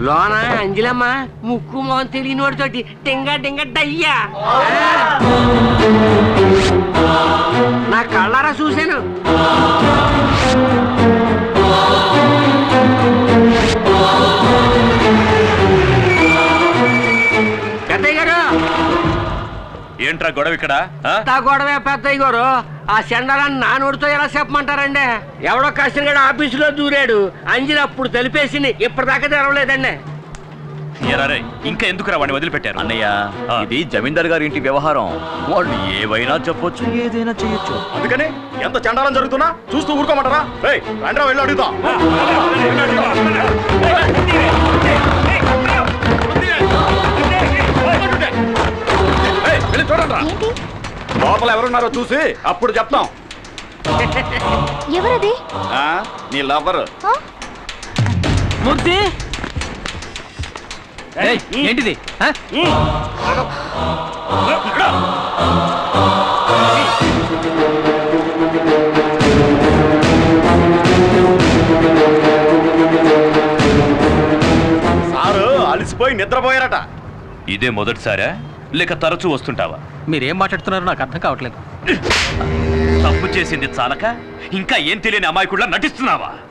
లోన అంజలమ్మ ముక్కు మొహం తెలియని వాడితోటి టింగ టింగ డయ్యా నా కళ్ళారా చూశాను. పెద్దయ్య గారు ఏంట్రా గొడవ ఇక్కడ? గొడవే పెద్దయ్య గారు. ఆ సెండరాన్ని నా నోటితో ఎలా చెప్పమంటారండి? ఎవడో కష్టంగా ఆఫీసులో దూరాడు. అంజలి అప్పుడు తెలిపేసింది, ఇప్పటిదాకా తెరవలేదండి. ఇంకా ఎందుకురా వాడిని వదిలిపెట్టారు? అన్నయ్య, ఇది జమీందార్ గారి ఇంటి వ్యవహారం. వాళ్ళు ఏవైనా చెప్పొచ్చు, ఏదైనా చేయొచ్చు. అందుకని ఎంత చండాలం జరుగుతున్నా చూస్తూ ఊరుకోమంటారా? రండ్రా వెళ్ళి అడుగుతా. చూడండి, లోపల ఎవరున్నారో చూసి అప్పుడు చెప్తాం. ఎవరది? నీ లవర్. మూర్తి ఏంటిది? సారు అలసిపోయి నిద్రపోయారట. ఇదే మొదటిసారా లేక తరచూ వస్తుంటావా? మీరేం మాట్లాడుతున్నారో నాకు అర్థం కావట్లేదు. తప్పు చేసింది చాలక ఇంకా ఏం తెలియని అమాయకుడిలా నటిస్తున్నావా?